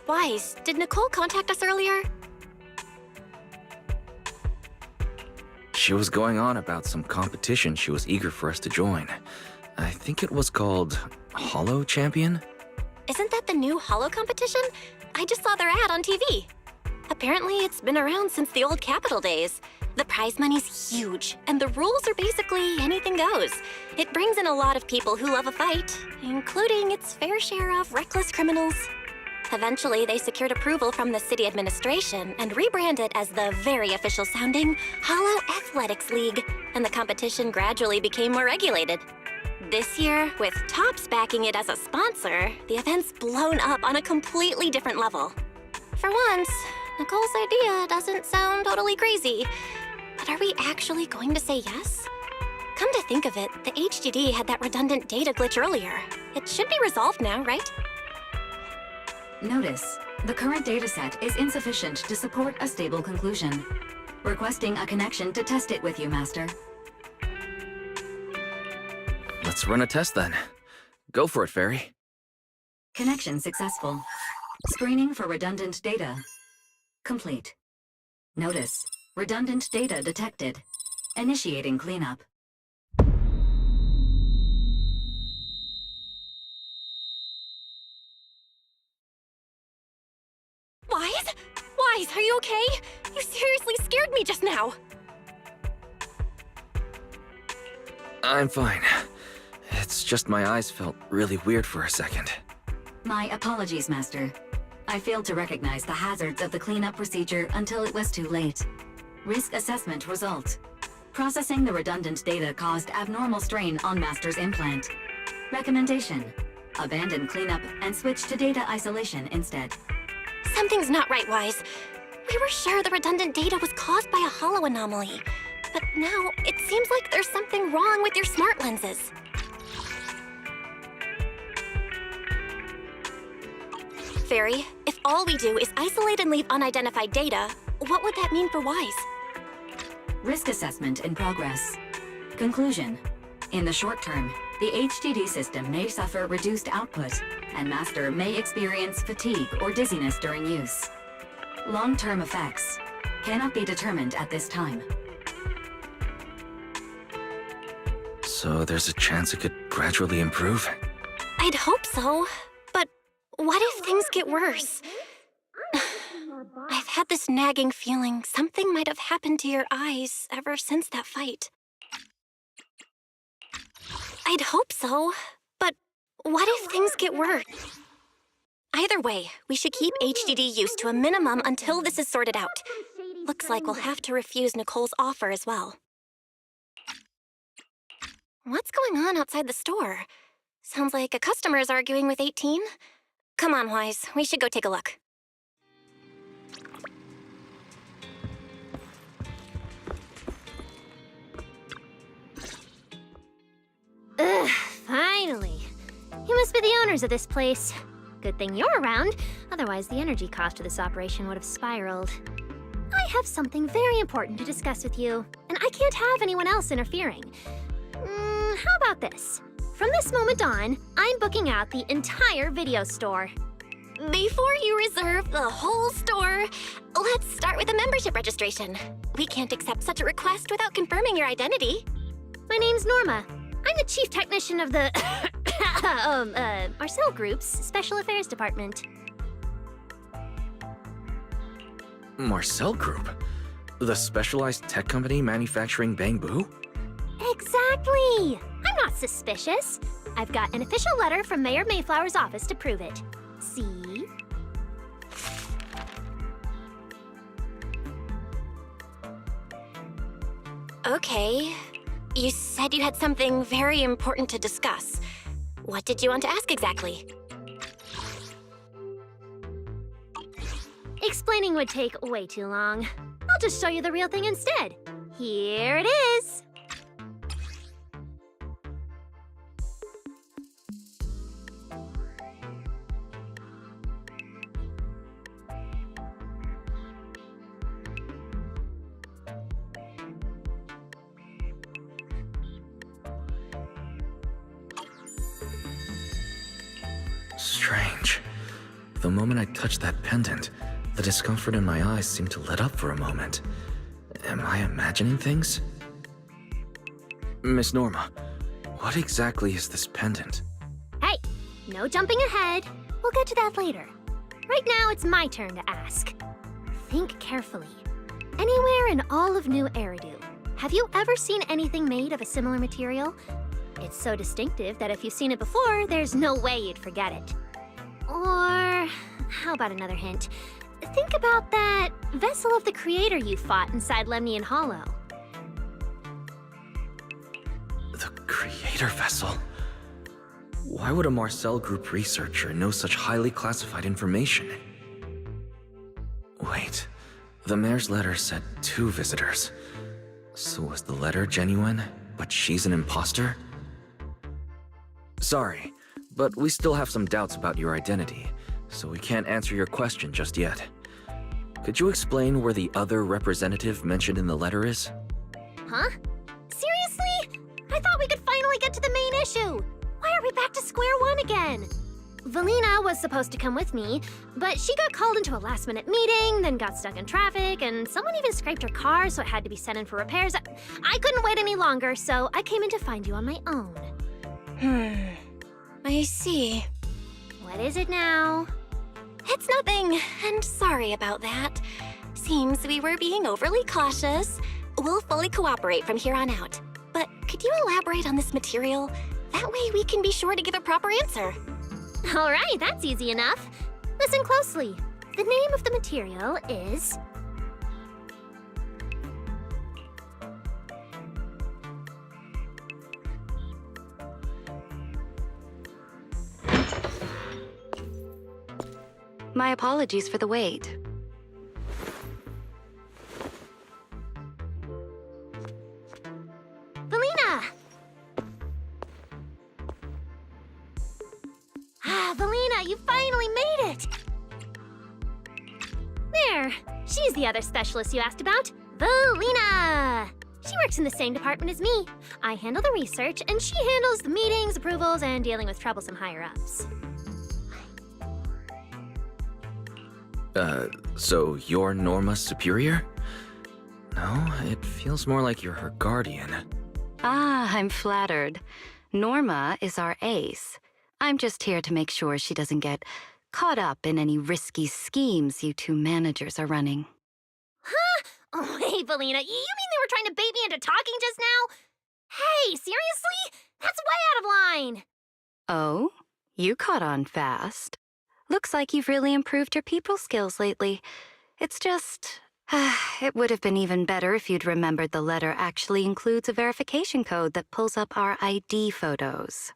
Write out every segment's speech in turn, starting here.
Wise, did Nicole contact us earlier? She was going on about some competition she was eager for us to join. I think it was called Hollow Champion? Isn't that the new Hollow competition? I just saw their ad on TV. Apparently, it's been around since the old Capital days. The prize money's huge, and the rules are basically anything goes. It brings in a lot of people who love a fight, including its fair share of reckless criminals. Eventually, they secured approval from the city administration and rebranded as the very official-sounding Hollow Athletics League, and the competition gradually became more regulated. This year, with Topps backing it as a sponsor, the event's blown up on a completely different level. For once, Nicole's idea doesn't sound totally crazy. But are we actually going to say yes? Come to think of it, the HDD had that redundant data glitch earlier. It should be resolved now, right? Notice, the current dataset is insufficient to support a stable conclusion. Requesting a connection to test it with you, Master. Let's run a test then. Go for it, Fairy. Connection successful. Screening for redundant data. Complete. Notice, redundant data detected. Initiating cleanup. Wise? Wise, are you okay? You seriously scared me just now. I'm fine. It's just my eyes felt really weird for a second. My apologies, Master. I failed to recognize the hazards of the cleanup procedure until it was too late. Risk assessment result. Processing the redundant data caused abnormal strain on Master's implant. Recommendation: abandon cleanup and switch to data isolation instead. Something's not right, Wise. We were sure the redundant data was caused by a hollow anomaly. But now, it seems like there's something wrong with your smart lenses. Fairy, if all we do is isolate and leave unidentified data, what would that mean for Wise? Risk assessment in progress. Conclusion: in the short term, the HDD system may suffer reduced output, and Master may experience fatigue or dizziness during use. Long-term effects cannot be determined at this time. So there's a chance it could gradually improve? I'd hope so, but what if things get worse? I've had this nagging feeling something might have happened to your eyes ever since that fight. I'd hope so, but what if things get worse? Either way, we should keep HDD use to a minimum until this is sorted out. Looks like we'll have to refuse Nicole's offer as well. What's going on outside the store? Sounds like a customer is arguing with 18. Come on, Wise, we should go take a look. Ugh, finally. You must be the owners of this place. Good thing you're around, otherwise the energy cost of this operation would have spiraled. I have something very important to discuss with you, and I can't have anyone else interfering. How about this? From this moment on, I'm booking out the entire video store. Before you reserve the whole store, let's start with a membership registration. We can't accept such a request without confirming your identity. My name's Norma. I'm the chief technician of the Marcel Group's Special Affairs Department. Marcel Group? The specialized tech company manufacturing bamboo? Exactly! I'm not suspicious. I've got an official letter from Mayor Mayflower's office to prove it. See? Okay. You said you had something very important to discuss. What did you want to ask exactly? Explaining would take way too long. I'll just show you the real thing instead. Here it is. Strange. The moment I touched that pendant, the discomfort in my eyes seemed to let up for a moment. Am I imagining things? Miss Norma, what exactly is this pendant? Hey, no jumping ahead. We'll get to that later. Right now, it's my turn to ask. Think carefully. Anywhere in all of New Eridu, have you ever seen anything made of a similar material? It's so distinctive that if you've seen it before, there's no way you'd forget it. Or, how about another hint? Think about that vessel of the Creator you fought inside Lemnian Hollow. The Creator Vessel? Why would a Marcel Group researcher know such highly classified information? Wait, the mayor's letter said 2 visitors. So was the letter genuine, but she's an imposter? Sorry, but we still have some doubts about your identity, so we can't answer your question just yet. Could you explain where the other representative mentioned in the letter is? Huh? Seriously? I thought we could finally get to the main issue. Why are we back to square one again? Valina was supposed to come with me, but she got called into a last-minute meeting, then got stuck in traffic, and someone even scraped her car, so it had to be sent in for repairs. I couldn't wait any longer, so I came in to find you on my own. I see. What is it now? It's nothing, and sorry about that. Seems we were being overly cautious. We'll fully cooperate from here on out. But could you elaborate on this material? That way we can be sure to give a proper answer. All right, that's easy enough. Listen closely. The name of the material is... My apologies for the wait. Valina! Valina, you finally made it! There, she's the other specialist you asked about, Valina! She works in the same department as me. I handle the research, and she handles the meetings, approvals, and dealing with troublesome higher-ups. So you're Norma's superior? No, it feels more like you're her guardian. Ah, I'm flattered. Norma is our ace. I'm just here to make sure she doesn't get caught up in any risky schemes you 2 managers are running. Huh? Oh, hey, Valina, you mean they were trying to bait me into talking just now? Hey, seriously? That's way out of line! Oh? You caught on fast. Looks like you've really improved your people skills lately. It's just... it would have been even better if you'd remembered the letter actually includes a verification code that pulls up our ID photos.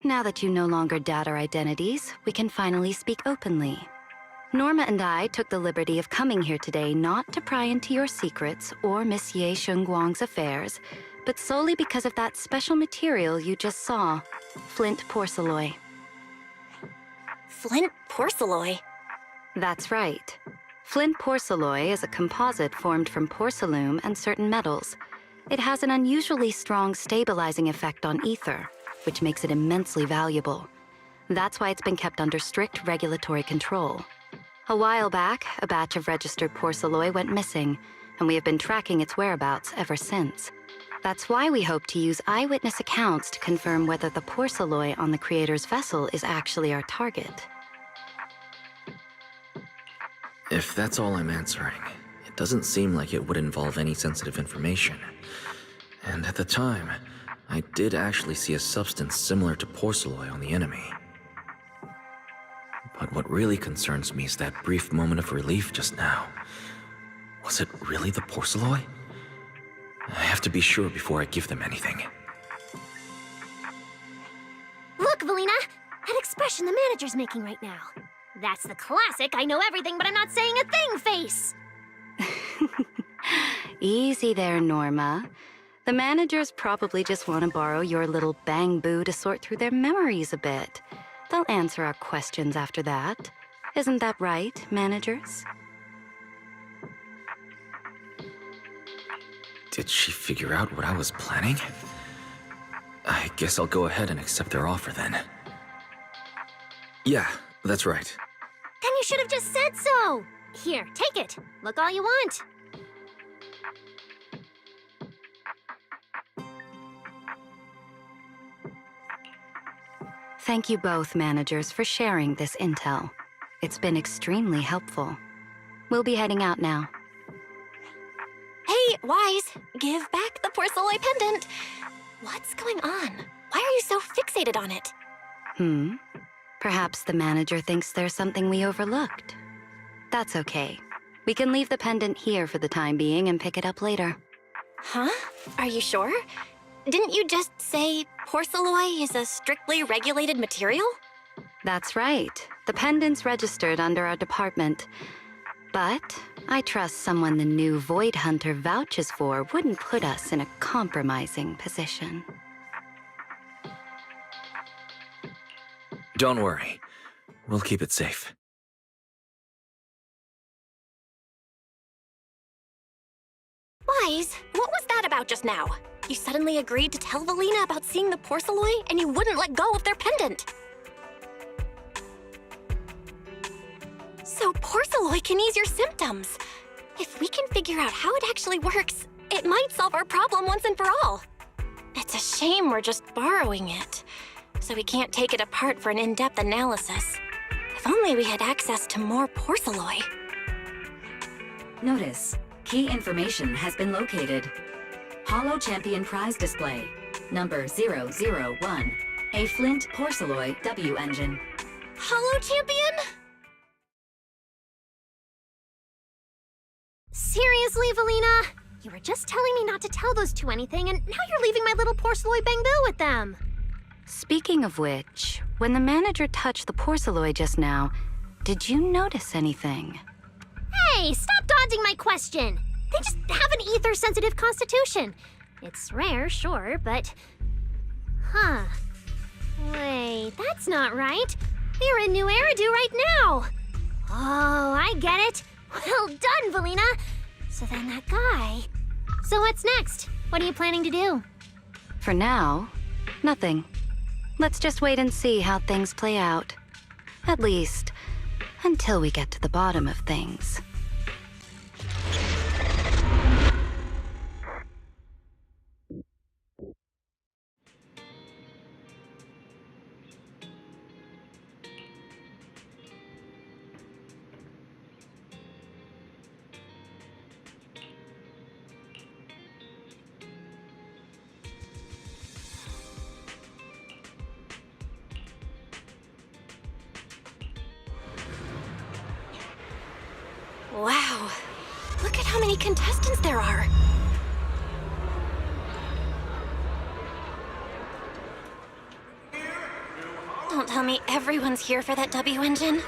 Now that you no longer doubt our identities, we can finally speak openly. Norma and I took the liberty of coming here today not to pry into your secrets or Miss Ye Shengguang's affairs, but solely because of that special material you just saw, flint porcelain. Flint porcelain? That's right. Flint porcelain is a composite formed from porcelain and certain metals. It has an unusually strong stabilizing effect on ether, which makes it immensely valuable. That's why it's been kept under strict regulatory control. A while back, a batch of registered porcelain went missing, and we have been tracking its whereabouts ever since. That's why we hope to use eyewitness accounts to confirm whether the porcelloi on the creator's vessel is actually our target. If that's all I'm answering, it doesn't seem like it would involve any sensitive information. And at the time, I did actually see a substance similar to porcelloi on the enemy. But what really concerns me is that brief moment of relief just now. Was it really the porcelloi? I have to be sure before I give them anything. Look, Valina! That expression the manager's making right now. That's the classic I know everything but I'm not saying a thing face! Easy there, Norma. The managers probably just want to borrow your little bang-boo to sort through their memories a bit. They'll answer our questions after that. Isn't that right, managers? Did she figure out what I was planning? I guess I'll go ahead and accept their offer then. Yeah, that's right. Then you should have just said so! Here, take it. Look all you want. Thank you both, managers, for sharing this intel. It's been extremely helpful. We'll be heading out now. Hey, Wise, give back the porcelloi pendant. What's going on? Why are you so fixated on it? Perhaps the manager thinks there's something we overlooked. That's okay. We can leave the pendant here for the time being and pick it up later. Huh? Are you sure? Didn't you just say porcelloi is a strictly regulated material? That's right. The pendant's registered under our department. But I trust someone the new Void Hunter vouches for wouldn't put us in a compromising position. Don't worry. We'll keep it safe. Wise, what was that about just now? You suddenly agreed to tell Valina about seeing the porcelloi, and you wouldn't let go of their pendant. So porcelloi can ease your symptoms. If we can figure out how it actually works, it might solve our problem once and for all. It's a shame we're just borrowing it, so we can't take it apart for an in-depth analysis. If only we had access to more porcelloi. Notice, key information has been located. Holo Champion Prize Display, number 001, a Flint Porcelloi W engine. Holo Champion? Seriously, Valina? You were just telling me not to tell those two anything, and now you're leaving my little porcelloi bang-boo with them. Speaking of which, when the manager touched the porcelloi just now, did you notice anything? Hey, stop dodging my question! They just have an ether-sensitive constitution. It's rare, sure, but... Huh. Wait, that's not right. We're in New Eridu right now. Oh, I get it. Well done, Valina. So then that guy... So what's next? What are you planning to do? For now, nothing. Let's just wait and see how things play out. At least, until we get to the bottom of things. Wow. Look at how many contestants there are. Don't tell me everyone's here for that W engine.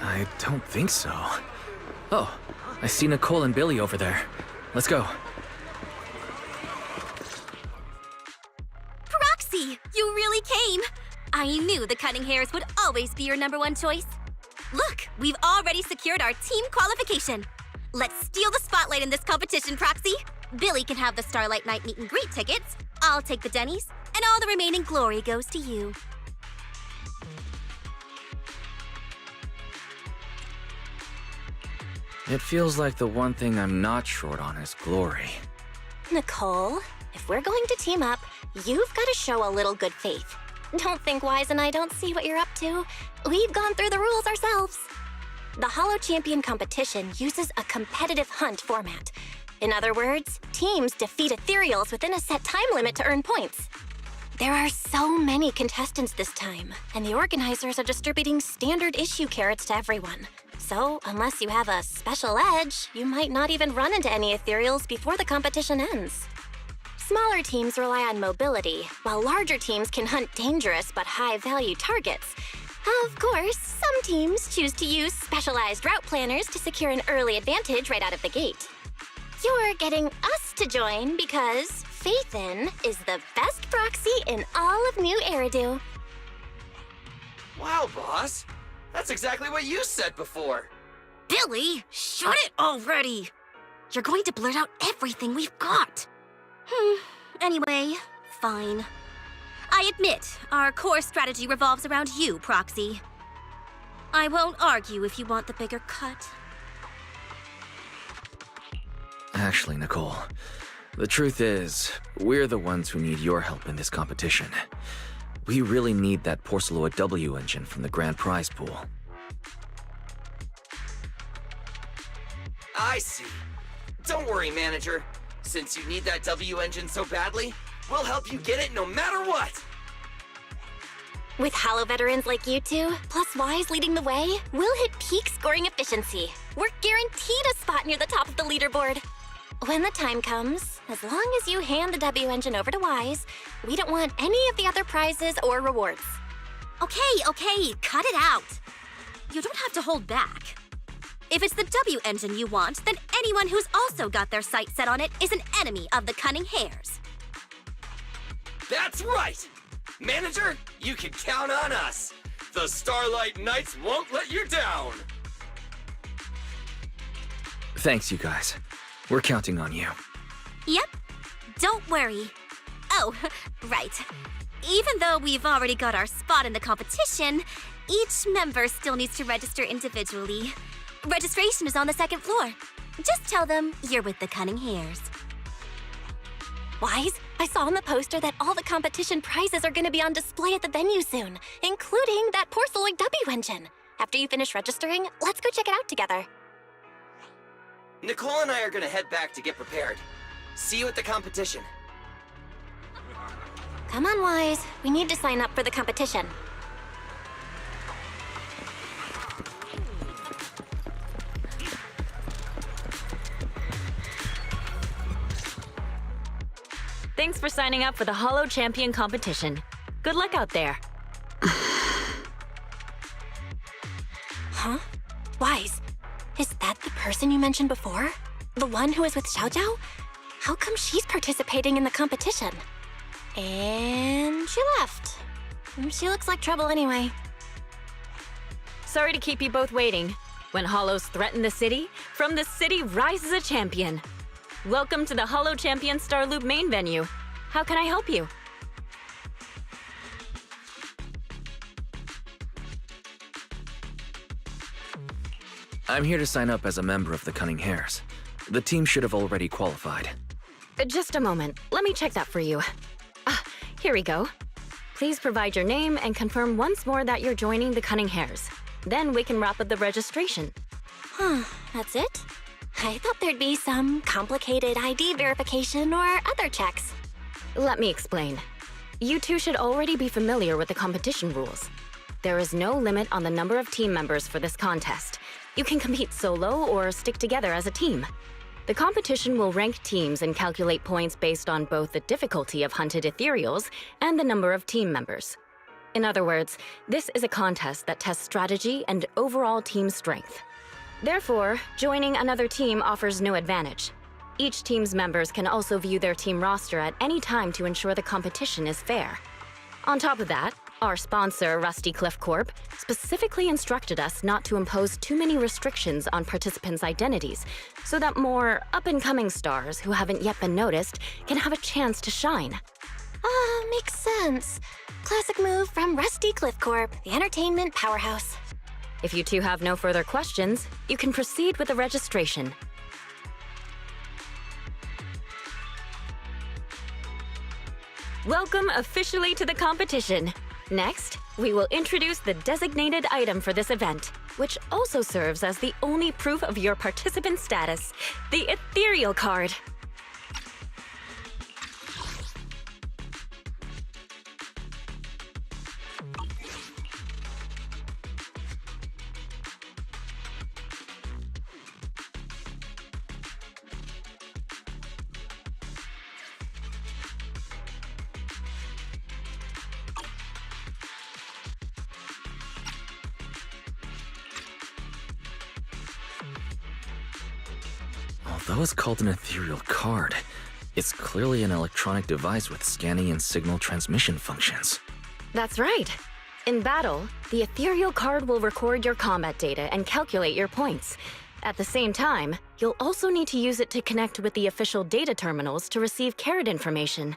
I don't think so. Oh, I see Nicole and Billy over there. Let's go. Proxy, you really came! I knew the cutting hairs would always be your #1 choice. Look, we've already secured our team qualification. Let's steal the spotlight in this competition, Proxy. Billy can have the Starlight Night meet and greet tickets. I'll take the Denny's, and all the remaining glory goes to you. It feels like the one thing I'm not short on is glory. Nicole, if we're going to team up, you've got to show a little good faith. Don't think Wise and I don't see what you're up to. We've gone through the rules ourselves. The Holo Champion competition uses a competitive hunt format. In other words, teams defeat ethereals within a set time limit to earn points. There are so many contestants this time, and the organizers are distributing standard issue carrots to everyone. So, unless you have a special edge, you might not even run into any ethereals before the competition ends. Smaller teams rely on mobility, while larger teams can hunt dangerous but high-value targets. Of course, some teams choose to use specialized route planners to secure an early advantage right out of the gate. You're getting us to join because Faithin is the best proxy in all of New Eridu. Wow, boss. That's exactly what you said before. Billy, shut it already! You're going to blurt out everything we've got. Anyway, fine. I admit, our core strategy revolves around you, Proxy. I won't argue if you want the bigger cut. Actually, Nicole, the truth is, we're the ones who need your help in this competition. We really need that Porceloid W engine from the grand prize pool. I see. Don't worry, manager. Since you need that W engine so badly, we'll help you get it no matter what! With Holo veterans like you two, plus Wise leading the way, we'll hit peak scoring efficiency. We're guaranteed a spot near the top of the leaderboard. When the time comes, as long as you hand the W engine over to Wise, we don't want any of the other prizes or rewards. Okay, cut it out. You don't have to hold back. If it's the W engine you want, then anyone who's also got their sights set on it is an enemy of the Cunning Hares. That's right! Manager, you can count on us! The Starlight Knights won't let you down! Thanks, you guys. We're counting on you. Yep, don't worry. Oh, right. Even though we've already got our spot in the competition, each member still needs to register individually. Registration is on the second floor. Just tell them you're with the Cunning Hares. Wise, I saw on the poster that all the competition prizes are going to be on display at the venue soon, including that Porceloid W engine. After you finish registering, let's go check it out together. Nicole and I are gonna head back to get prepared. See you at the competition. Come on, Wise. We need to sign up for the competition. Thanks for signing up for the Holo Champion competition. Good luck out there. Huh? Wise, is that the person you mentioned before? The one who was with Xiao Zhao? How come she's participating in the competition? And she left. She looks like trouble anyway. Sorry to keep you both waiting. When Holos threaten the city, from the city rises a champion. Welcome to the Holo Champion Star Loop main venue. How can I help you? I'm here to sign up as a member of the Cunning Hares. The team should have already qualified. Just a moment. Let me check that for you. Here we go. Please provide your name and confirm once more that you're joining the Cunning Hares. Then we can wrap up the registration. Huh, that's it? I thought there'd be some complicated ID verification or other checks. Let me explain. You two should already be familiar with the competition rules. There is no limit on the number of team members for this contest. You can compete solo or stick together as a team. The competition will rank teams and calculate points based on both the difficulty of hunted ethereals and the number of team members. In other words, this is a contest that tests strategy and overall team strength. Therefore, joining another team offers no advantage. Each team's members can also view their team roster at any time to ensure the competition is fair. On top of that, our sponsor, Rusty Cliff Corp., specifically instructed us not to impose too many restrictions on participants' identities, so that more up-and-coming stars who haven't yet been noticed can have a chance to shine. Makes sense. Classic move from Rusty Cliff Corp., the entertainment powerhouse. If you two have no further questions, you can proceed with the registration. Welcome officially to the competition. Next, we will introduce the designated item for this event, which also serves as the only proof of your participant status, the ethereal card. Although it's called an ethereal card, it's clearly an electronic device with scanning and signal transmission functions. That's right. In battle, the ethereal card will record your combat data and calculate your points. At the same time, you'll also need to use it to connect with the official data terminals to receive carrot information.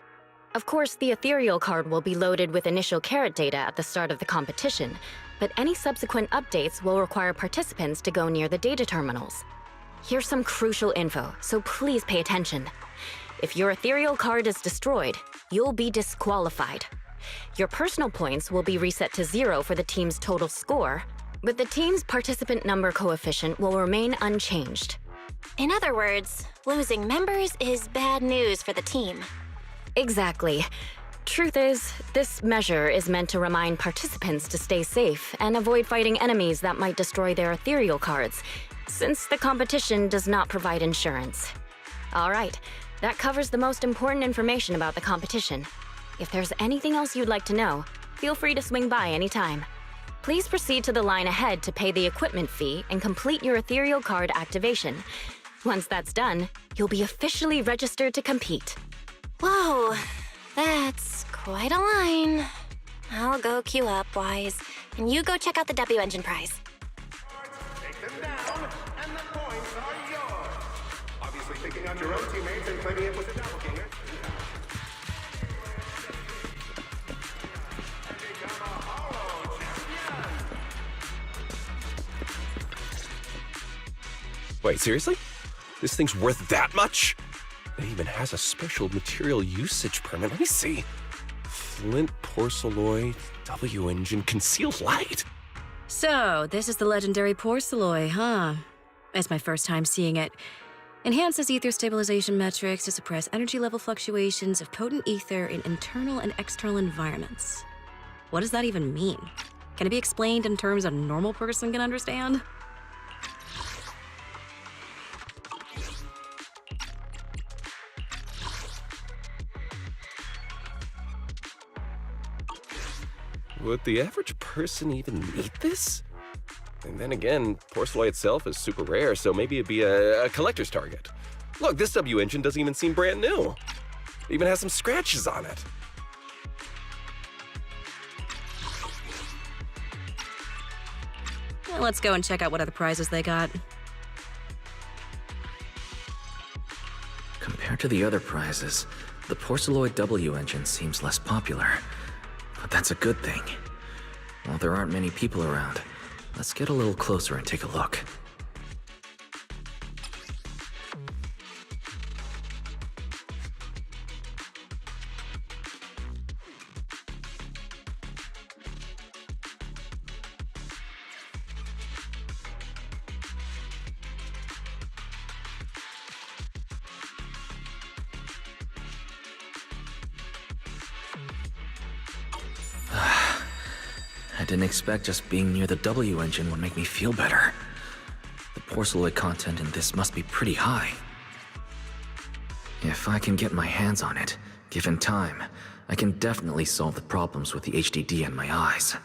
Of course, the ethereal card will be loaded with initial carrot data at the start of the competition, but any subsequent updates will require participants to go near the data terminals. Here's some crucial info, so please pay attention. If your ethereal card is destroyed, you'll be disqualified. Your personal points will be reset to 0 for the team's total score, but the team's participant number coefficient will remain unchanged. In other words, losing members is bad news for the team. Exactly. Truth is, this measure is meant to remind participants to stay safe and avoid fighting enemies that might destroy their ethereal cards, since the competition does not provide insurance. All right, that covers the most important information about the competition. If there's anything else you'd like to know, feel free to swing by anytime. Please proceed to the line ahead to pay the equipment fee and complete your ethereal card activation. Once that's done, you'll be officially registered to compete. Whoa, that's quite a line. I'll go queue up, Wise, and you go check out the W Engine prize. Take them down, and the points are yours. Obviously picking out your own teammates and claiming it was a doppelganger. And become a Hollow champion. Wait, seriously? This thing's worth that much? It even has a special material usage permit. Let me see. Flint, porcelloy, W engine, concealed light. So, this is the legendary porcelloy, huh? It's my first time seeing it. Enhances ether stabilization metrics to suppress energy level fluctuations of potent ether in internal and external environments. What does that even mean? Can it be explained in terms a normal person can understand? Would the average person even need this? And then again, porcelloy itself is super rare, so maybe it'd be a collector's target. Look, this W engine doesn't even seem brand new. It even has some scratches on it. Well, let's go and check out what other prizes they got. Compared to the other prizes, the porcelloid W engine seems less popular. But that's a good thing. While there aren't many people around, let's get a little closer and take a look. I didn't expect just being near the W engine would make me feel better. The porcelloid content in this must be pretty high. If I can get my hands on it, given time, I can definitely solve the problems with the HDD in my eyes.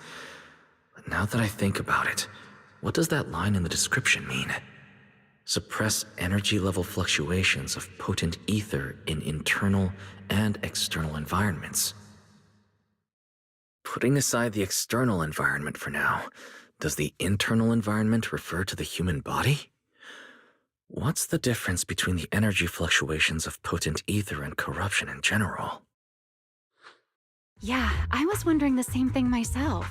But now that I think about it, what does that line in the description mean? Suppress energy level fluctuations of potent ether in internal and external environments. Putting aside the external environment for now, does the internal environment refer to the human body? What's the difference between the energy fluctuations of potent ether and corruption in general? Yeah, I was wondering the same thing myself.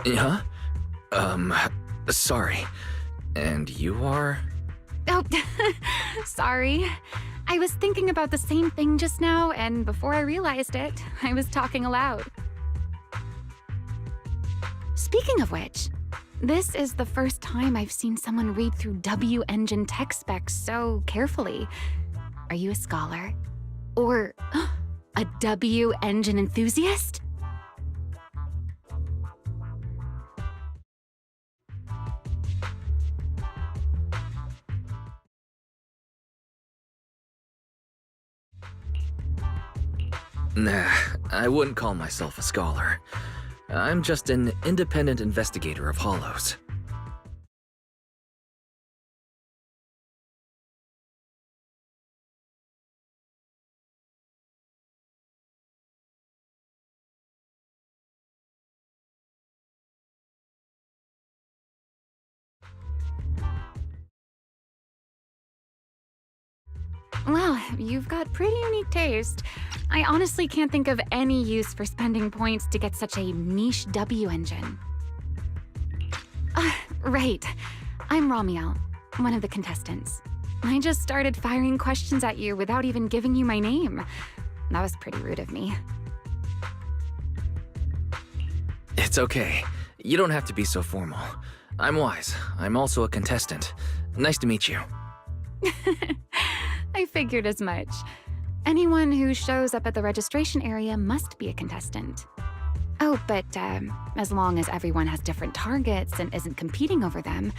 Yeah? Sorry. And you are? Oh, sorry. I was thinking about the same thing just now, and before I realized it, I was talking aloud. Speaking of which, this is the first time I've seen someone read through W-engine tech specs so carefully. Are you a scholar? Or a W-engine enthusiast? Nah, I wouldn't call myself a scholar. I'm just an independent investigator of hollows. Well, you've got pretty unique taste. I honestly can't think of any use for spending points to get such a niche W engine. Right. I'm Ramiel, one of the contestants. I just started firing questions at you without even giving you my name. That was pretty rude of me. It's okay. You don't have to be so formal. I'm Wise. I'm also a contestant. Nice to meet you. I figured as much. Anyone who shows up at the registration area must be a contestant. Oh, but as long as everyone has different targets and isn't competing over them,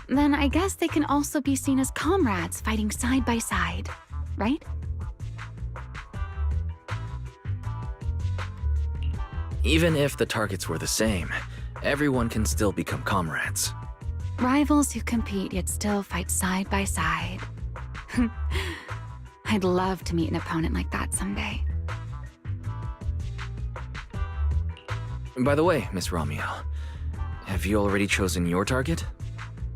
then I guess they can also be seen as comrades fighting side by side, right? Even if the targets were the same, everyone can still become comrades. Rivals who compete yet still fight side by side. I'd love to meet an opponent like that someday. By the way, Miss Ramiel, have you already chosen your target?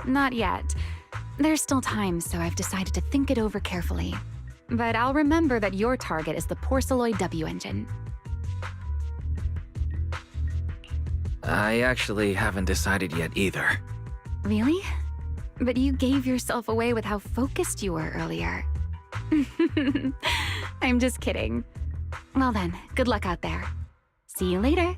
Not yet. There's still time, so I've decided to think it over carefully. But I'll remember that your target is the Porceloid W engine. I actually haven't decided yet either. Really? But you gave yourself away with how focused you were earlier. I'm just kidding. Well then, good luck out there. See you later.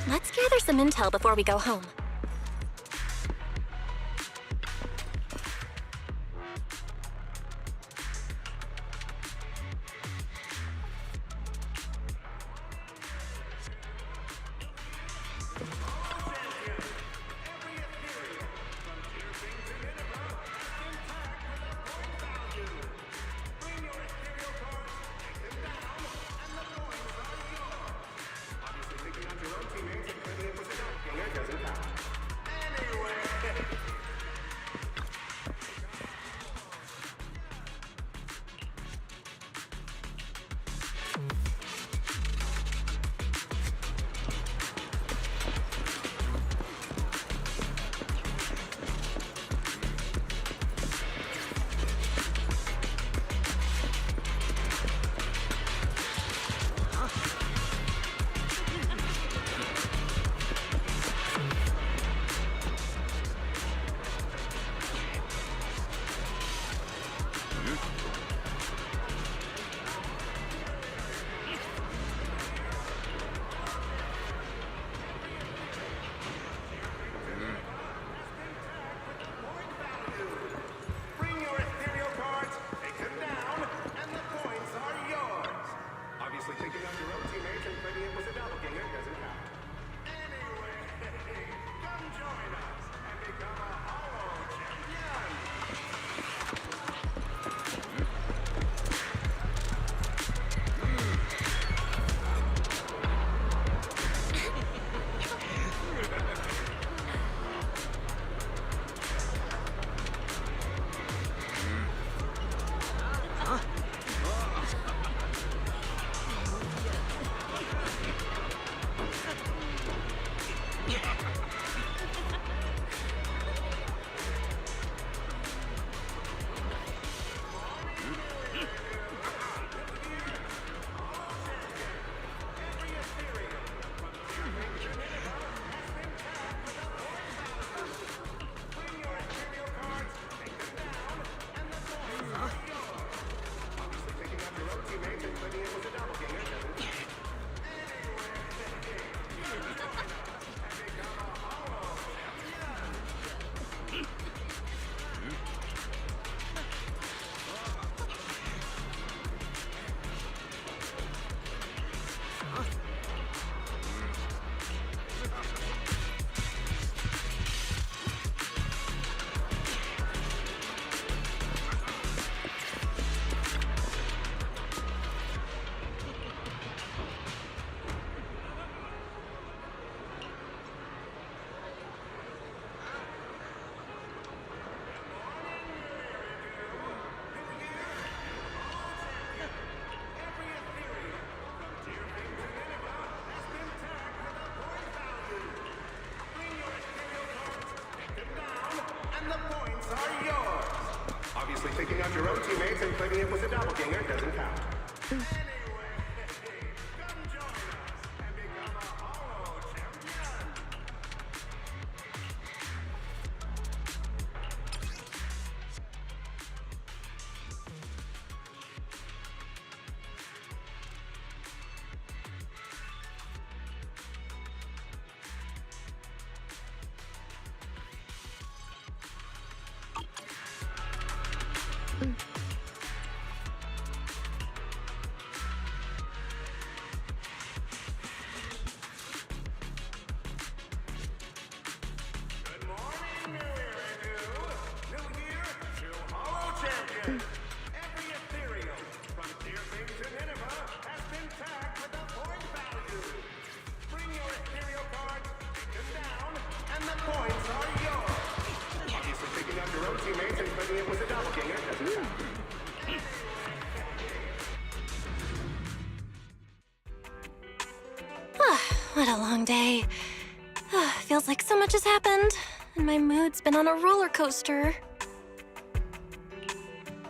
Let's gather some intel before we go home. Obviously picking out your own teammates and plenty of push it out. Gainer doesn't count. Obviously, picking out your own teammates and claiming it was a doppelganger doesn't count. Anyway, come join us and become a Holo champion. Good morning, New Era New. New year, new Holo champion. Every ethereal, from Deerfing to Nineveh, has been tagged with a point value. Bring your ethereal cards, take them down, and the points are yours. Obviously, picking out your own teammates and claiming it was a doppelganger doesn't count. What a long day. Feels like so much has happened, and my mood's been on a roller coaster.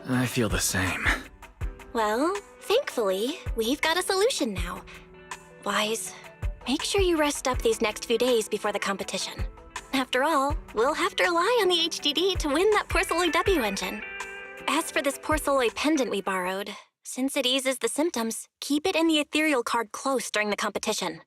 I feel the same. Well, thankfully, we've got a solution now. Wise, make sure you rest up these next few days before the competition. After all, we'll have to rely on the HDD to win that Porcelloy W engine. As for this Porcelloy pendant we borrowed, since it eases the symptoms, keep it in the ethereal card close during the competition.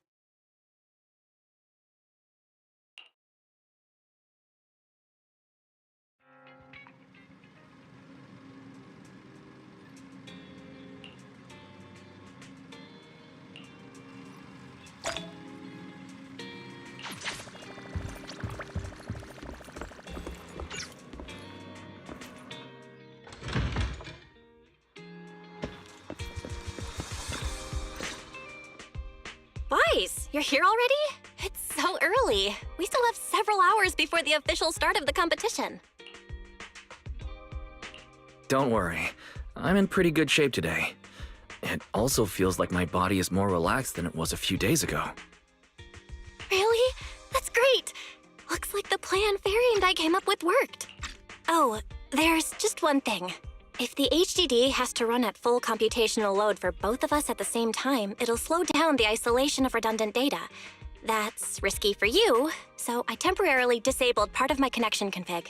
Wise, you're here already? It's so early. We still have several hours before the official start of the competition. Don't worry. I'm in pretty good shape today. It also feels like my body is more relaxed than it was a few days ago. Really? That's great! Looks like the plan Fairy and I came up with worked. Oh, there's just one thing. If the HDD has to run at full computational load for both of us at the same time, it'll slow down the isolation of redundant data. That's risky for you, so I temporarily disabled part of my connection config.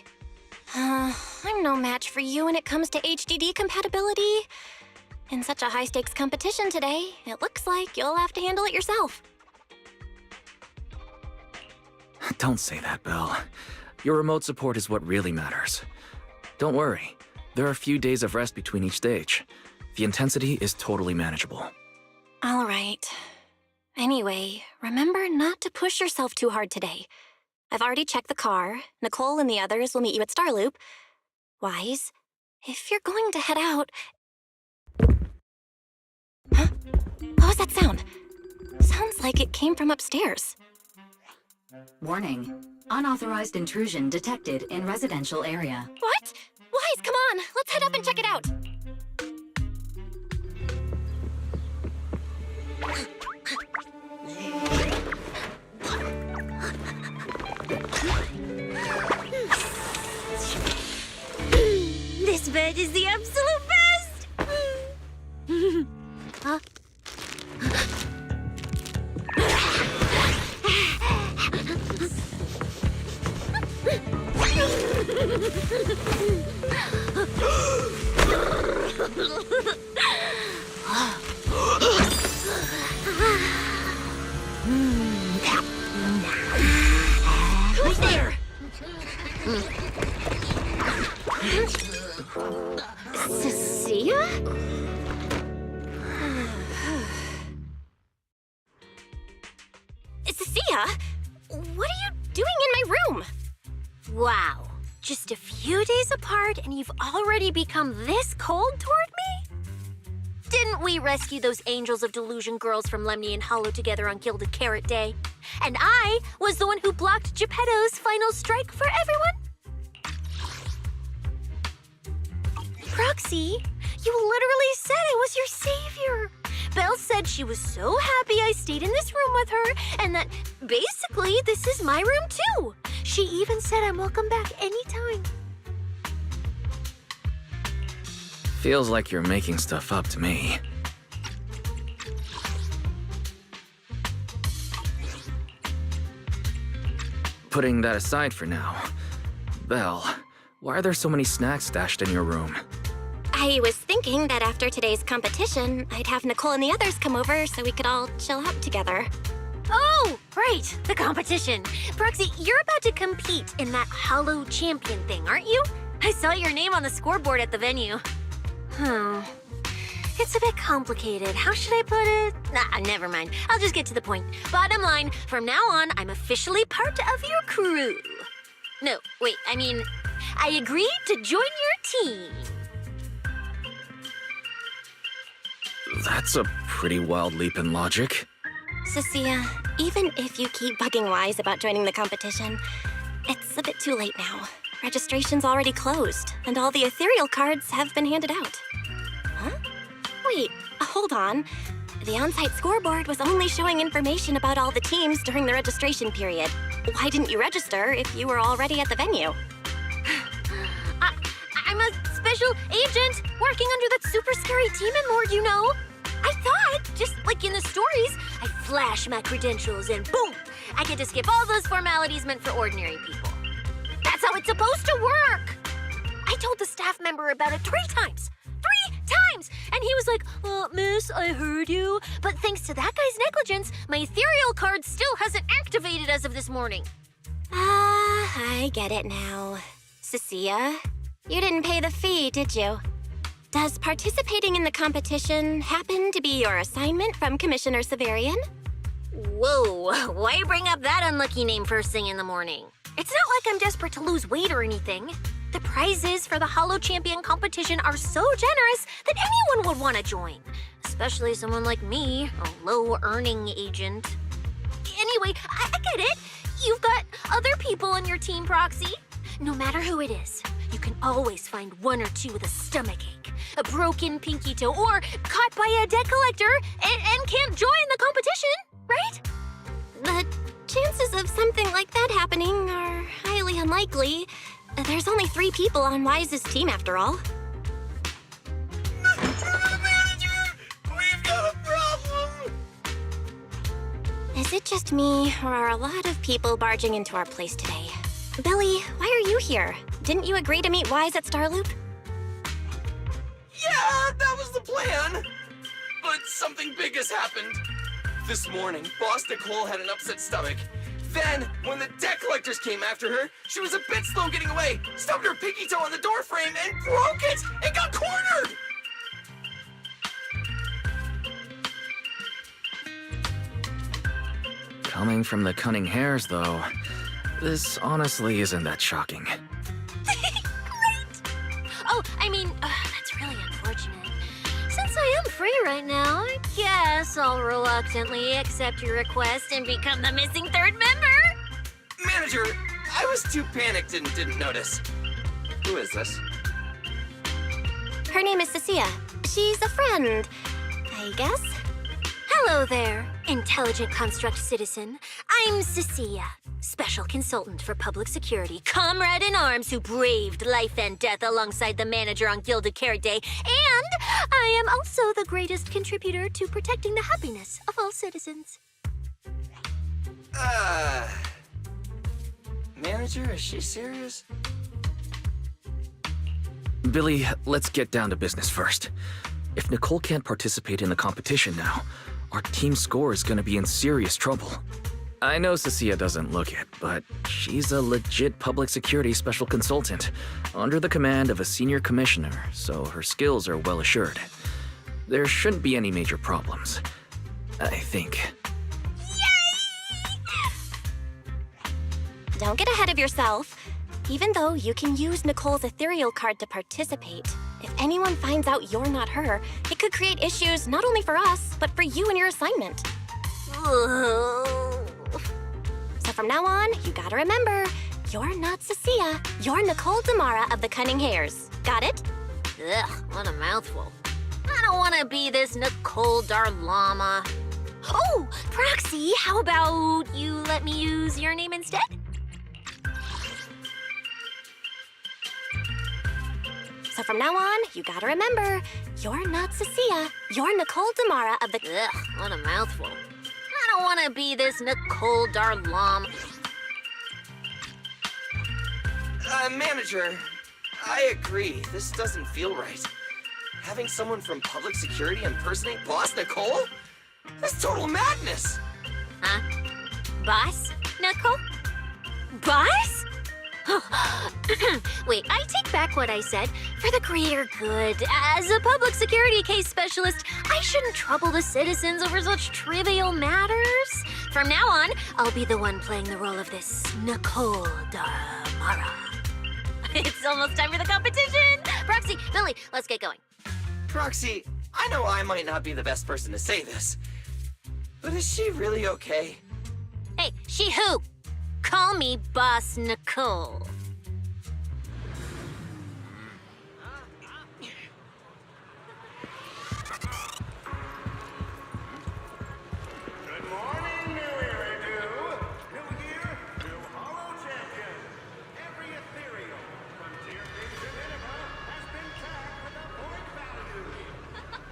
I'm no match for you when it comes to HDD compatibility. In such a high-stakes competition today, it looks like you'll have to handle it yourself. Don't say that, Belle. Your remote support is what really matters. Don't worry. There are a few days of rest between each stage. The intensity is totally manageable. All right. Anyway, remember not to push yourself too hard today. I've already checked the car. Nicole and the others will meet you at Starloop. Wise, if you're going to head out... Huh? What was that sound? Sounds like it came from upstairs. Warning. Unauthorized intrusion detected in residential area. What? Wise, come on! Let's head up and check it out! This bed is the absolute best! Huh? Who's there? Cecilia? Cecilia? What are you doing in my room? Wow. Just a few days apart and you've already become this cold toward me? Didn't we rescue those Angels of Delusion girls from Lemny and Hollow together on Gilded Carrot Day? And I was the one who blocked Geppetto's final strike for everyone? Proxy, you literally said I was your savior. Belle said she was so happy I stayed in this room with her, and that basically this is my room too. She even said I'm welcome back anytime. Feels like you're making stuff up to me. Putting that aside for now, Belle, why are there so many snacks stashed in your room? I was thinking that after today's competition, I'd have Nicole and the others come over so we could all chill out together. Oh, right, the competition. Proxy, you're about to compete in that Hollow Champion thing, aren't you? I saw your name on the scoreboard at the venue. It's a bit complicated. How should I put it? Nah, never mind. I'll just get to the point. Bottom line, from now on, I'm officially part of your crew. No, wait, I mean, I agreed to join your team. That's a pretty wild leap in logic. Cecilia, even if you keep bugging Wise about joining the competition, it's a bit too late now. Registration's already closed, and all the ethereal cards have been handed out. Huh? Wait, hold on. The on-site scoreboard was only showing information about all the teams during the registration period. Why didn't you register if you were already at the venue? I'm a special agent working under that super scary demon lord, you know. I thought, just like in the stories, I flash my credentials and boom, I get to skip all those formalities meant for ordinary people. That's how it's supposed to work. I told the staff member about it 3 times. 3 times! And he was like, miss, I heard you. But thanks to that guy's negligence, my ethereal card still hasn't activated as of this morning. I get it now. Cecilia, you didn't pay the fee, did you? Does participating in the competition happen to be your assignment from Commissioner Severian? Whoa, why bring up that unlucky name first thing in the morning? It's not like I'm desperate to lose weight or anything. The prizes for the Hollow Champion competition are so generous that anyone would want to join. Especially someone like me, a low-earning agent. Anyway, I get it. You've got other people on your team, Proxy. No matter who it is, you can always find 1 or 2 with a stomachache, a broken pinky toe, or caught by a debt collector and can't join the competition, right? The chances of something like that happening are highly unlikely. There's only 3 people on Wise's team after all. Manager, we've got a problem. Is it just me, or are a lot of people barging into our place today? Billy, why are you here? Didn't you agree to meet Wise at Starloop? Yeah, that was the plan. But something big has happened. This morning, Boss Nicole had an upset stomach. Then, when the debt collectors came after her, she was a bit slow getting away, stubbed her pinky toe on the door frame, and broke it! It got cornered! Coming from the cunning hares, though, this honestly isn't that shocking. Great! Oh, I mean, that's really unfortunate. Since I am free right now, I guess I'll reluctantly accept your request and become the missing 3rd member. Manager, I was too panicked and didn't notice. Who is this? Her name is Cecilia. She's a friend, I guess. Hello there, intelligent construct citizen. I'm Cecilia, special consultant for public security, comrade in arms who braved life and death alongside the manager on Gilded Carrot Day, and I am also the greatest contributor to protecting the happiness of all citizens. Manager, is she serious? Billy, let's get down to business first. If Nicole can't participate in the competition now, our team score is gonna be in serious trouble. I know Cecilia doesn't look it, but she's a legit public security special consultant, under the command of a senior commissioner, so her skills are well assured. There shouldn't be any major problems, I think. Don't get ahead of yourself. Even though you can use Nicole's ethereal card to participate, if anyone finds out you're not her, it could create issues not only for us, but for you and your assignment. So from now on, you gotta remember, you're not Cecilia, you're Nicole Damara of the Cunning Hares. Got it? Ugh, what a mouthful. I don't want to be this Nicole Darlama. Oh, Proxy, how about you let me use your name instead? So So from now on, you gotta remember, you're not Cecilia. You're Nicole Damara of the... Ugh, what a mouthful. I don't want to be this Nicole Darlam. Manager, I agree. This doesn't feel right. Having someone from public security impersonate Boss Nicole? That's total madness. Huh? Boss? Nicole? Boss? Wait, I take back what I said. For the greater good, as a public security case specialist, I shouldn't trouble the citizens over such trivial matters. From now on, I'll be the one playing the role of this Nicole Damara. It's almost time for the competition! Proxy, Billy, let's get going. Proxy, I know I might not be the best person to say this, but is she really okay? Hey, she who? Call me Boss Nicole. Good morning, New Era New. New year, new Hollow Champion. Every ethereal, frontier thing to Nineveh has been tagged with a point value.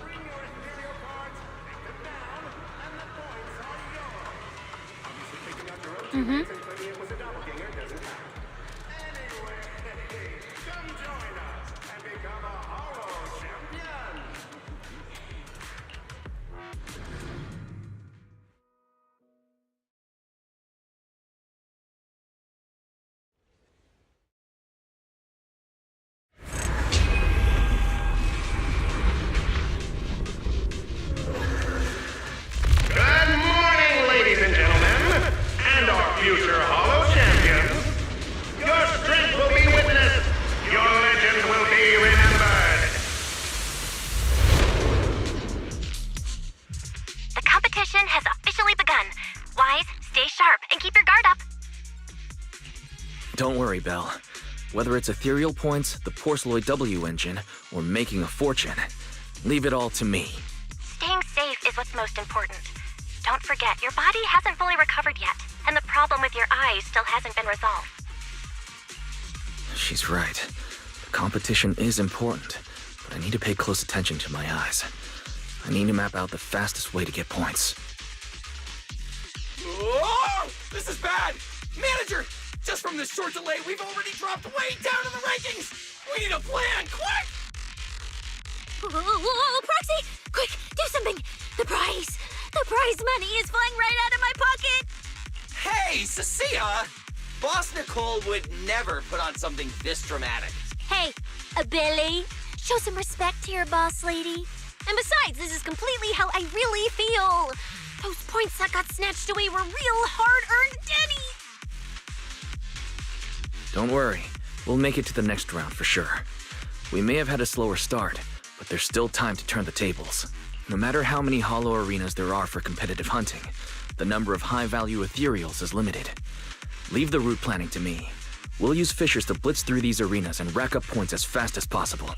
Bring your ethereal cards, take them down, and the points are yours. Obviously, picking out your own teammates and claiming it was a doppelganger doesn't count. Anyway, come join us and become a Hollow Champion. Good morning, ladies and gentlemen, and our future Hollow Champions. Your strength will be witnessed. Your legend will be remembered. The competition has officially begun. Wise, stay sharp, and keep your guard up. Don't worry, Belle. Whether it's ethereal points, the Porceloid W engine, or making a fortune, leave it all to me. Staying safe is what's most important. Don't forget, your body hasn't fully recovered yet, and the problem with your eyes still hasn't been resolved. She's right. The competition is important, but I need to pay close attention to my eyes. I need to map out the fastest way to get points. Oh, this is bad! Manager, just from this short delay, we've already dropped way down in the rankings! We need a plan, quick! Whoa, Proxy! Quick, do something! The prize money is flying right out of my pocket! Hey, Cecilia! Boss Nicole would never put on something this dramatic. Hey, Billy, show some respect to your boss lady. And besides, this is completely how I really feel. Those points that got snatched away were real hard-earned Denny. Don't worry. We'll make it to the next round for sure. We may have had a slower start, but there's still time to turn the tables. No matter how many hollow arenas there are for competitive hunting, the number of high-value ethereals is limited. Leave the route planning to me. We'll use fishers to blitz through these arenas and rack up points as fast as possible.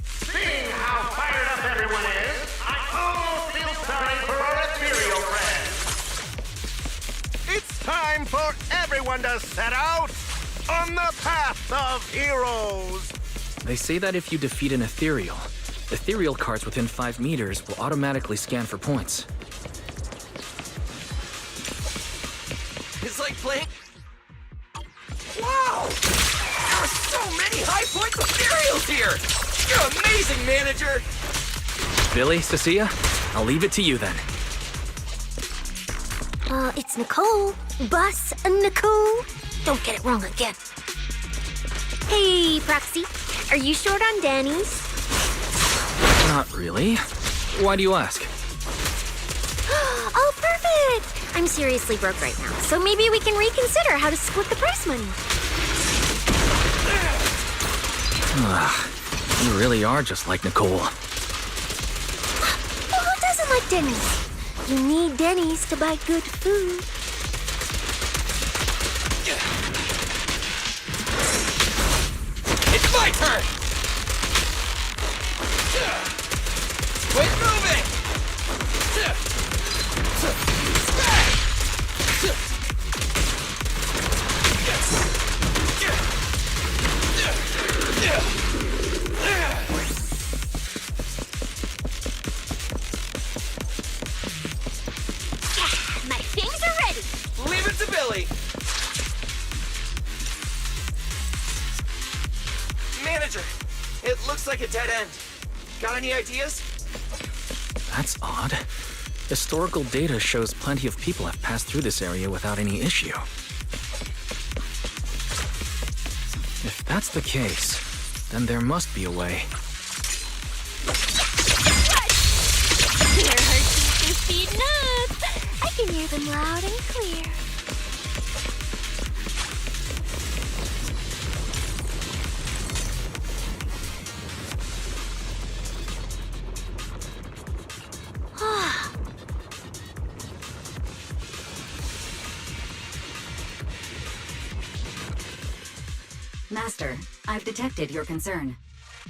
Seeing how fired up everyone is, I almost feel sorry for our ethereal friends. It's time for everyone to set out on the path of heroes. They say that if you defeat an ethereal cards within 5 meters will automatically scan for points. It's like playing... Wow! There are so many high points ethereals here! You're amazing, manager! Billy, Cecilia, I'll leave it to you then. It's Nicole. Boss Nicole. Don't get it wrong again. Hey, Proxy. Are you short on Danny's? Not really. Why do you ask? Oh, perfect! I'm seriously broke right now, so maybe we can reconsider how to split the prize money. You really are just like Nicole. Well, who doesn't like Denny's? You need Denny's to buy good food. It's my turn! Quit moving! Roger. It looks like a dead end. Got any ideas? That's odd. Historical data shows plenty of people have passed through this area without any issue. If that's the case, then there must be a way. Their heartbeats are speeding up. I can hear them loud and clear. Master, I've detected your concern.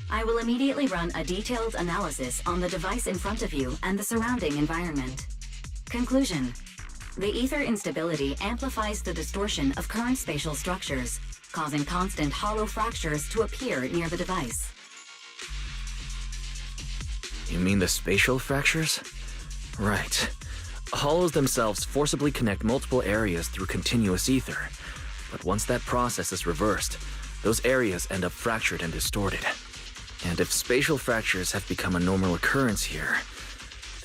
I will immediately run a detailed analysis on the device in front of you and the surrounding environment. Conclusion. The ether instability amplifies the distortion of current spatial structures, causing constant hollow fractures to appear near the device. You mean the spatial fractures? Right. Hollows themselves forcibly connect multiple areas through continuous ether. But once that process is reversed, those areas end up fractured and distorted. And if spatial fractures have become a normal occurrence here,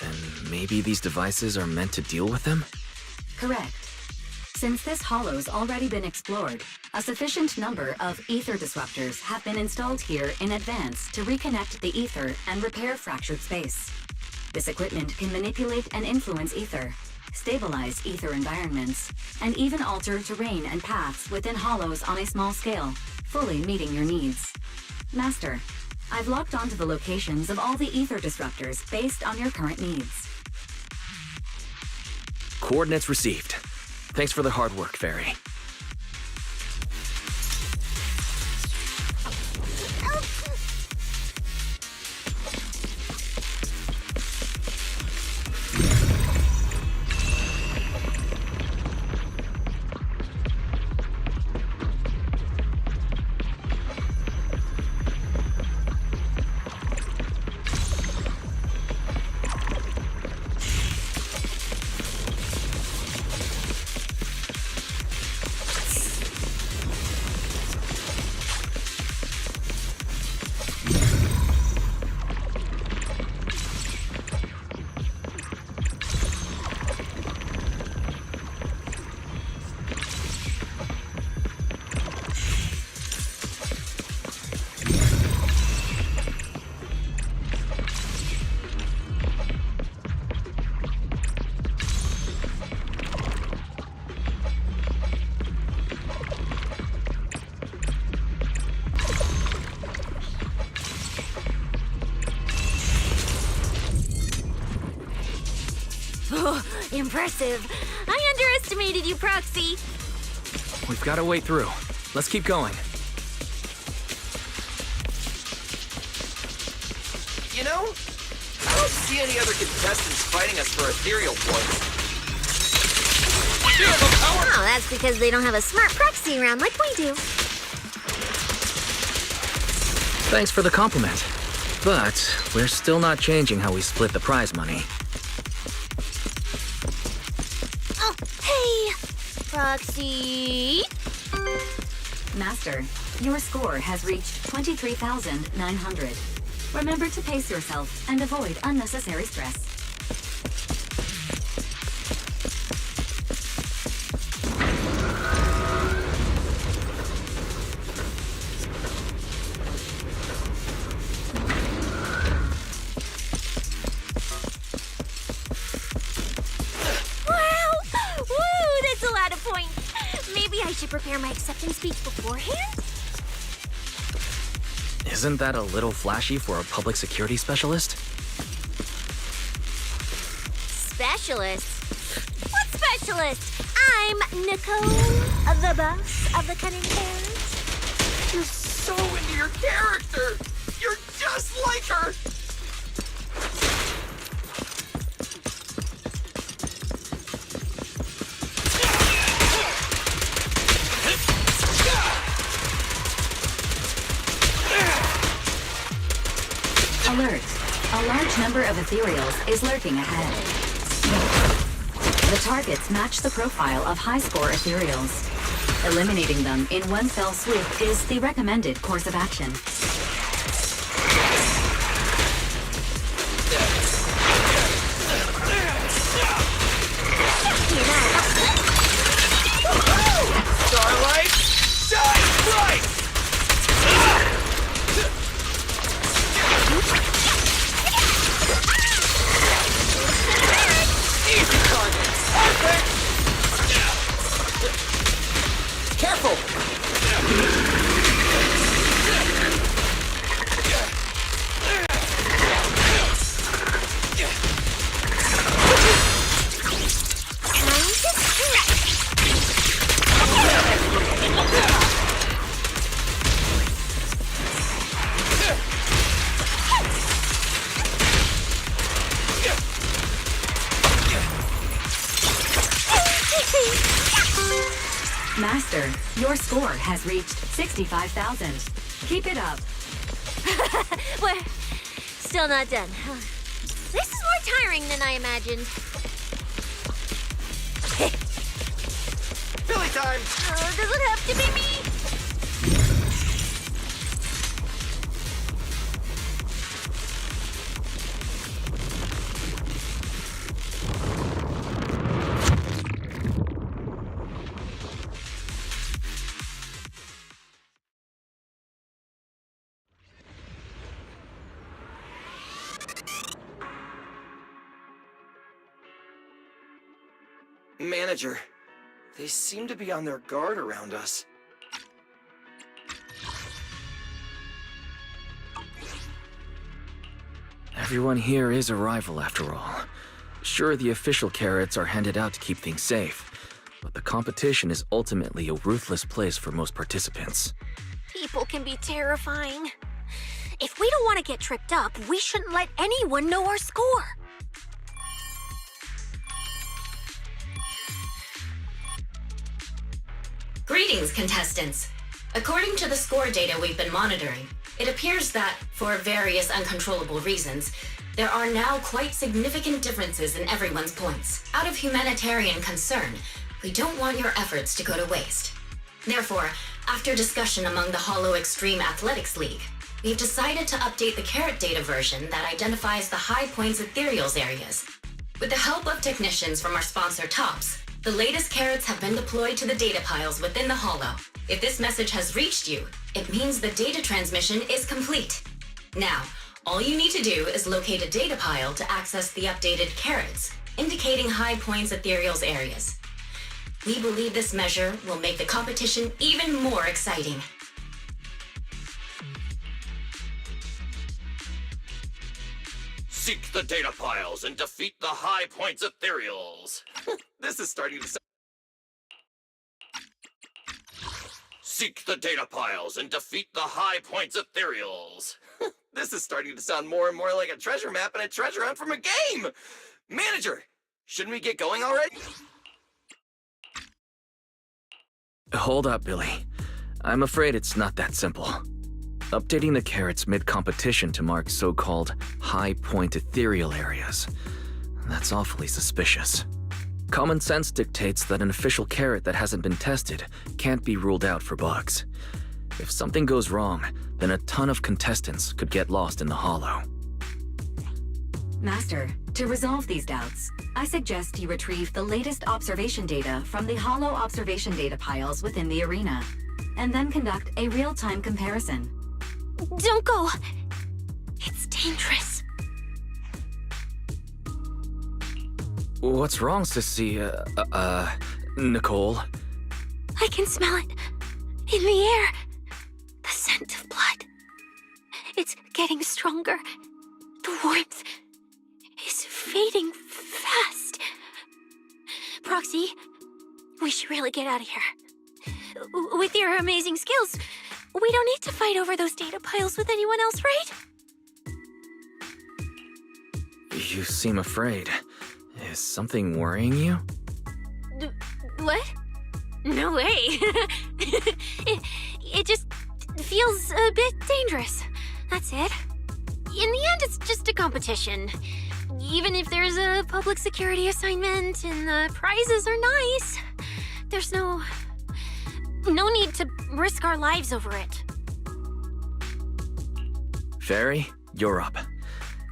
then maybe these devices are meant to deal with them? Correct. Since this hollow's already been explored, a sufficient number of ether disruptors have been installed here in advance to reconnect the ether and repair fractured space. This equipment can manipulate and influence ether, stabilize ether environments, and even alter terrain and paths within hollows on a small scale, fully meeting your needs. Master, I've locked onto the locations of all the ether disruptors based on your current needs. Coordinates received. Thanks for the hard work, Fairy. Impressive. I underestimated you, Proxy. We've got to wait through. Let's keep going. You know, I don't see any other contestants fighting us for ethereal points. Oh, that's because they don't have a smart proxy around like we do. Thanks for the compliment. But we're still not changing how we split the prize money. Oh, hey, Proxy. Master, your score has reached 23,900. Remember to pace yourself and avoid unnecessary stress. I should prepare my acceptance speech beforehand? Isn't that a little flashy for a public security specialist? Specialist? What specialist? I'm Nicole, the boss of the Cunning Hairs. You're so into your character! You're just like her! Alert! A large number of ethereals is lurking ahead. The targets match the profile of high-score ethereals. Eliminating them in one fell swoop is the recommended course of action. you now. Starlight, shine bright! Easy target! Perfect! Careful! Master, your score has reached 65,000. Keep it up. We're still not done. This is more tiring than I imagined. Billy time! Does it have to be me? Manager, they seem to be on their guard around us. Everyone here is a rival, after all. Sure, the official carrots are handed out to keep things safe, but the competition is ultimately a ruthless place for most participants. People can be terrifying. If we don't want to get tripped up, we shouldn't let anyone know our score. Greetings, contestants. According to the score data we've been monitoring, it appears that, for various uncontrollable reasons, there are now quite significant differences in everyone's points. Out of humanitarian concern, we don't want your efforts to go to waste. Therefore, after discussion among the Hollow Extreme Athletics League, we've decided to update the carrot data version that identifies the high points ethereals areas. With the help of technicians from our sponsor TOPS, the latest carrots have been deployed to the data piles within the Hollow. If this message has reached you, it means the data transmission is complete. Now, all you need to do is locate a data pile to access the updated carrots, indicating high points ethereals areas. We believe this measure will make the competition even more exciting. Seek the data piles and defeat the high points ethereals. This is starting to sound... Seek the data piles and defeat the high points ethereals. This is starting to sound more and more like a treasure map and a treasure hunt from a game. Manager, shouldn't we get going already? Hold up, Billy. I'm afraid it's not that simple. Updating the carrots mid-competition to mark so-called high-point ethereal areas. That's awfully suspicious. Common sense dictates that an official carrot that hasn't been tested can't be ruled out for bugs. If something goes wrong, then a ton of contestants could get lost in the Hollow. Master, to resolve these doubts, I suggest you retrieve the latest observation data from the Hollow observation data piles within the arena, and then conduct a real-time comparison. Don't go. It's dangerous. What's wrong, Sissy? Nicole? I can smell it. In the air. The scent of blood. It's getting stronger. The warmth is fading fast. Proxy, we should really get out of here. With your amazing skills, we don't need to fight over those data piles with anyone else, right? You seem afraid. Is something worrying you? What? No way. it just feels a bit dangerous. That's it. In the end, it's just a competition. Even if there's a public security assignment and the prizes are nice, there's no need to risk our lives over it. Fairy, you're up.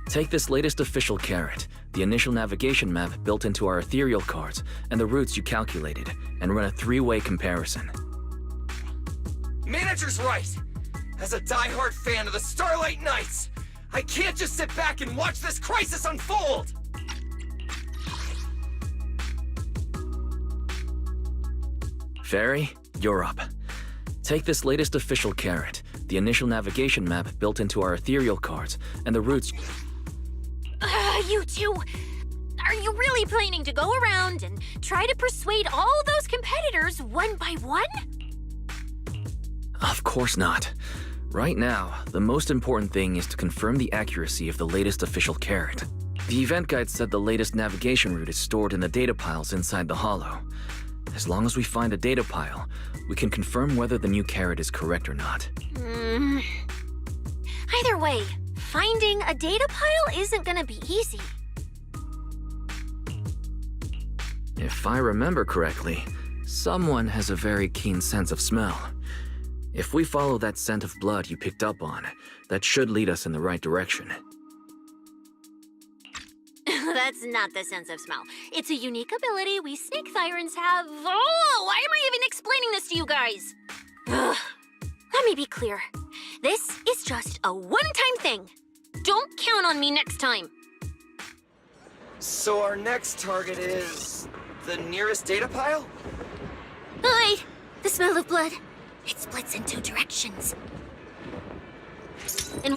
Take this latest official carrot, the initial navigation map built into our ethereal cards, and the routes you calculated, and run a three-way comparison. Manager's right! As a die-hard fan of the Starlight Knights, I can't just sit back and watch this crisis unfold! Fairy, you're up. Take this latest official carrot, the initial navigation map built into our ethereal cards, and the routes. You two, are you really planning to go around and try to persuade all those competitors one by one? Of course not. Right now, the most important thing is to confirm the accuracy of the latest official carrot. The event guide said the latest navigation route is stored in the data piles inside the hollow. As long as we find a data pile, we can confirm whether the new carrot is correct or not. Either way, finding a data pile isn't gonna be easy. If I remember correctly, someone has a very keen sense of smell. If we follow that scent of blood you picked up on, that should lead us in the right direction. That's not the sense of smell. It's a unique ability we snake sirens have. Oh, why am I even explaining this to you guys? Ugh. Let me be clear. This is just a one-time thing. Don't count on me next time. So our next target is... the nearest data pile? Wait, the smell of blood. It splits in two directions. And